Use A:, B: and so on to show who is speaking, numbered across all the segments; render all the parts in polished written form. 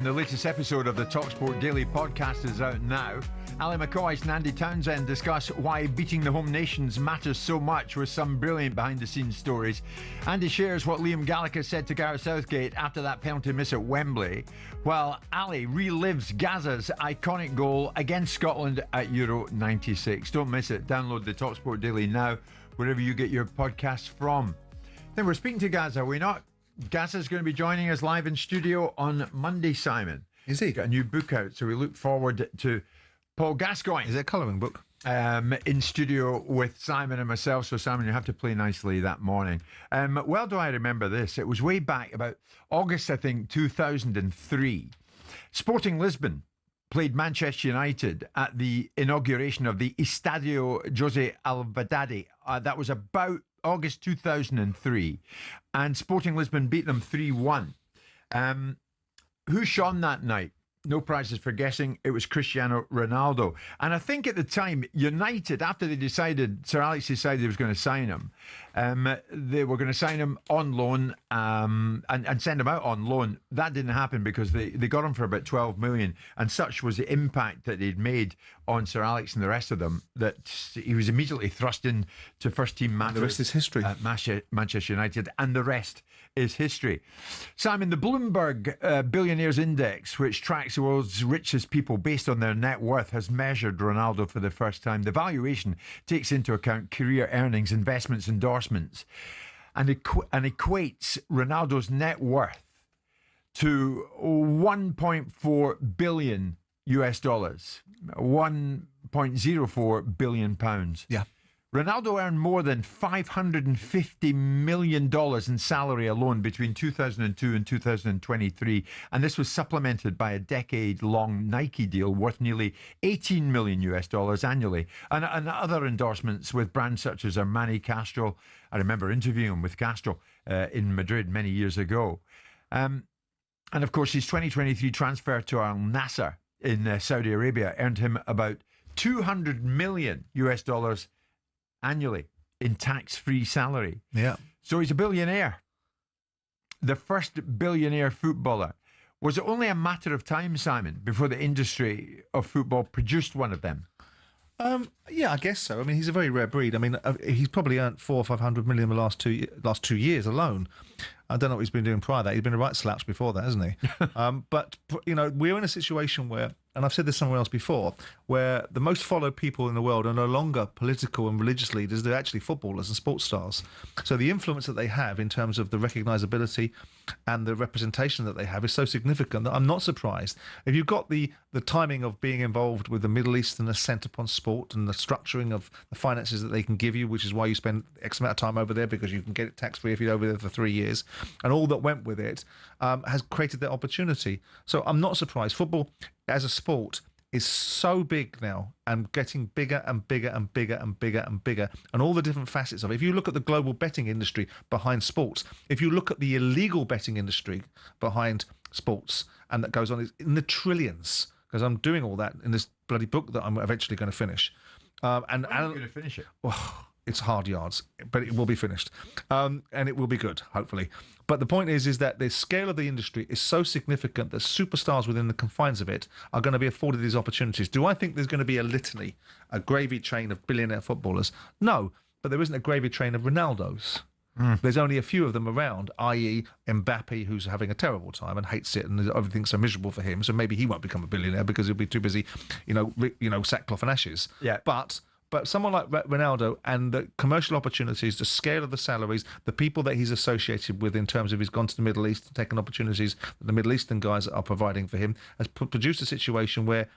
A: The latest episode of the TalkSport Daily podcast is out now. Ali McCoist and Andy Townsend discuss why beating the home nations matters so much with some brilliant behind-the-scenes stories. Andy shares what Liam Gallagher said to Gareth Southgate after that penalty miss at Wembley, while Ali relives Gaza's iconic goal against Scotland at Euro 96. Don't miss it. Download the TalkSport Daily now, wherever you get your podcasts from. Then we're speaking to Gaza, are we not? Gaza's going to be joining us live in studio on Monday, Simon.
B: Is he?
A: Got a new book out, so we look forward to Paul Gascoigne.
B: Is it a colouring book?
A: In studio with Simon and myself. So, Simon, you have to play nicely that morning. Well, do I remember this? It was way back, about August, I think, 2003. Sporting Lisbon played Manchester United at the inauguration of the Estadio José Alvalade. That was about August 2003, and Sporting Lisbon beat them 3-1. Who shone that night? No prizes for guessing. It was Cristiano Ronaldo. And I think at the time, United, after they decided, Sir Alex decided he was going to sign him, they were going to sign him on loan and send him out on loan. That didn't happen because they got him for about 12 million. And such was the impact that they'd made on Sir Alex and the rest of them that he was immediately thrust into first team matches.
B: The rest is history.
A: At Manchester United, and the rest is history. Simon, the Bloomberg Billionaires Index, which tracks the world's richest people based on their net worth, has measured Ronaldo for the first time. The valuation takes into account career earnings, investments, endorsements, and equates Ronaldo's net worth to 1.4 billion US dollars, 1.04 billion pounds.
B: Yeah.
A: Ronaldo earned more than $550 million in salary alone between 2002 and 2023, and this was supplemented by a decade-long Nike deal worth nearly 18 million US dollars annually, and other endorsements with brands such as Armani, Castro. I remember interviewing him with Castro in Madrid many years ago. And of course, his 2023 transfer to Al Nassr in Saudi Arabia earned him about 200 million US dollars annually in tax-free salary.
B: Yeah.
A: So he's a billionaire. The first billionaire footballer. Was it only a matter of time, Simon, before the industry of football produced one of them?
B: Yeah, I guess so. I mean, he's a very rare breed. I mean, he's probably earned 400 or 500 million the last 2 years alone. I don't know what he's been doing prior to that. He's been a right slouch before that, hasn't he? But, you know, we're in a situation where, and I've said this somewhere else before, where the most followed people in the world are no longer political and religious leaders. They're actually footballers and sports stars. So the influence that they have in terms of the recognisability and the representation that they have is so significant that I'm not surprised. If you've got the timing of being involved with the Middle East and ascent upon sport and the structuring of the finances that they can give you, which is why you spend X amount of time over there because you can get it tax-free if you're over there for 3 years, and all that went with it, has created that opportunity. So I'm not surprised. Football as a sport is so big now and getting bigger and bigger and bigger and bigger and bigger, and all the different facets of it. If you look at the global betting industry behind sports, if you look at the illegal betting industry behind sports, and that goes on in the trillions, because I'm doing all that in this bloody book that I'm eventually going to finish.
A: When are you going to finish it?
B: Oh, it's hard yards, but it will be finished, and it will be good, hopefully. But the point is that the scale of the industry is so significant that superstars within the confines of it are going to be afforded these opportunities. Do I think there's going to be a litany, a gravy train of billionaire footballers? No, but there isn't a gravy train of Ronaldos. There's only a few of them around, i.e. Mbappe, who's having a terrible time and hates it, and everything's so miserable for him. So maybe he won't become a billionaire because he'll be too busy, sackcloth and ashes.
A: Yeah.
B: But someone like Ronaldo and the commercial opportunities, the scale of the salaries, the people that he's associated with in terms of he's gone to the Middle East and taken opportunities that the Middle Eastern guys are providing for him, has produced a situation where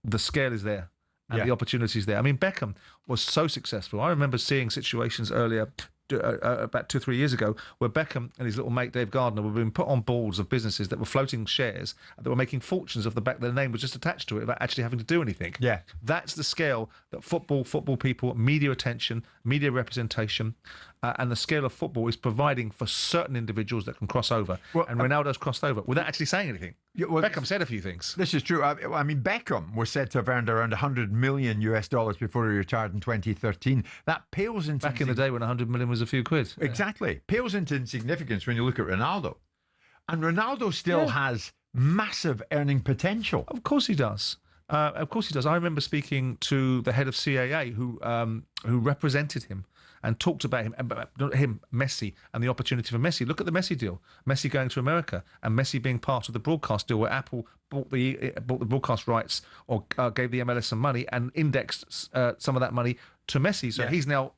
B: the scale is there. And the opportunities there. I mean, Beckham was so successful. I remember seeing situations earlier, about 2 or 3 years ago, where Beckham and his little mate Dave Gardner were being put on boards of businesses that were floating shares that were making fortunes off the back. Their name was just attached to it without actually having to do anything. Yeah, that's the scale that football people, media attention, media representation, and the scale of football is providing for certain individuals that can cross over. Well, and Ronaldo's crossed over without actually saying anything. Yeah, well, Beckham said a few things.
A: This is true. I mean, Beckham was said to have earned around 100 million US dollars before he retired in 2013. That pales into...
B: Back in the day when 100 million was a few quid.
A: Exactly. Pales into insignificance when you look at Ronaldo. And Ronaldo still has massive earning potential.
B: Of course he does. Of course he does. I remember speaking to the head of CAA who represented him and talked about him, Messi, and the opportunity for Messi. Look at the Messi deal. Messi going to America and Messi being part of the broadcast deal where Apple bought the broadcast rights or gave the MLS some money and indexed some of that money to Messi. So he's now,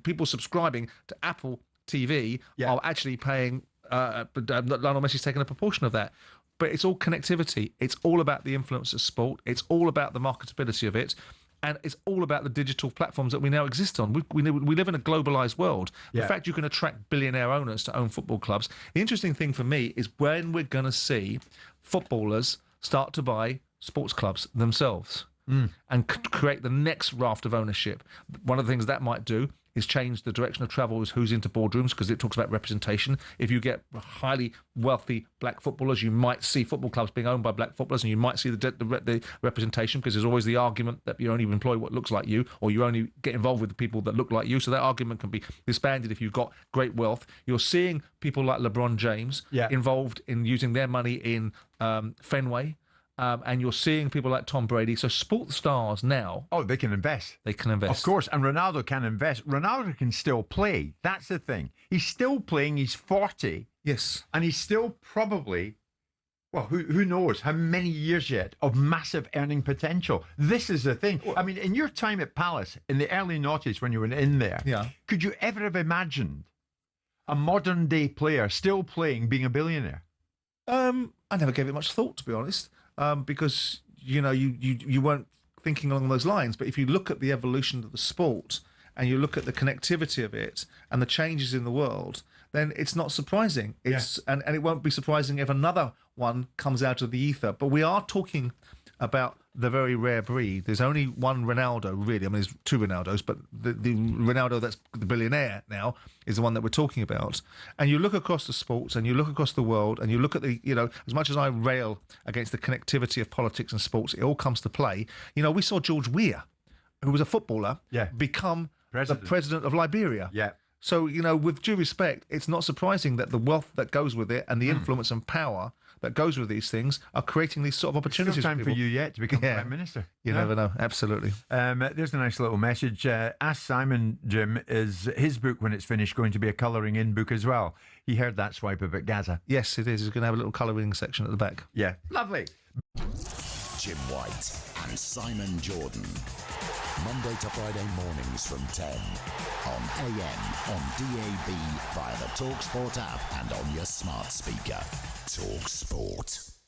B: people subscribing to Apple TV are actually paying, Lionel Messi's taking a proportion of that. But it's all connectivity. It's all about the influence of sport. It's all about the marketability of it. And it's all about the digital platforms that we now exist on. We live in a globalised world. The fact you can attract billionaire owners to own football clubs. The interesting thing for me is when we're going to see footballers start to buy sports clubs themselves and create the next raft of ownership. One of the things that might do is change the direction of travel is who's into boardrooms, because it talks about representation. If you get highly wealthy black footballers, you might see football clubs being owned by black footballers, and you might see the representation, because there's always the argument that you only employ what looks like you, or you only get involved with the people that look like you. So that argument can be disbanded if you've got great wealth. You're seeing people like LeBron James involved in using their money in Fenway. And you're seeing people like Tom Brady. So sports stars now...
A: Oh, they can invest.
B: They can invest.
A: Of course, and Ronaldo can invest. Ronaldo can still play. That's the thing. He's still playing. He's 40.
B: Yes.
A: And he's still probably, well, who knows how many years yet of massive earning potential. This is the thing. I mean, in your time at Palace, in the early noughties when you were in there, could you ever have imagined a modern-day player still playing, being a billionaire?
B: I never gave it much thought, to be honest. Because, you know, you weren't thinking along those lines. But if you look at the evolution of the sport and you look at the connectivity of it and the changes in the world, then it's not surprising. And it won't be surprising if another one comes out of the ether. But we are talking about the very rare breed. There's only one Ronaldo, really. I mean, there's two Ronaldos, but the Ronaldo that's the billionaire now is the one that we're talking about. And you look across the sports and you look across the world and you look at the, you know, as much as I rail against the connectivity of politics and sports, it all comes to play. You know, we saw George Weah, who was a footballer, become the president of Liberia.
A: Yeah.
B: So, you know, with due respect, it's not surprising that the wealth that goes with it and the influence and power that goes with these things are creating these sort of opportunities.
A: It's still time for you yet to become Prime Minister.
B: You never know. Absolutely.
A: There's a nice little message. Ask Simon, Jim, is his book, when it's finished, going to be a colouring in book as well? He heard that swipe about Gaza.
B: Yes, it is. He's going to have a little colouring section at the back.
A: Yeah. Lovely.
C: Jim White and Simon Jordan. Monday to Friday mornings from 10 on AM, on DAB, via the TalkSport app and on your smart speaker. TalkSport.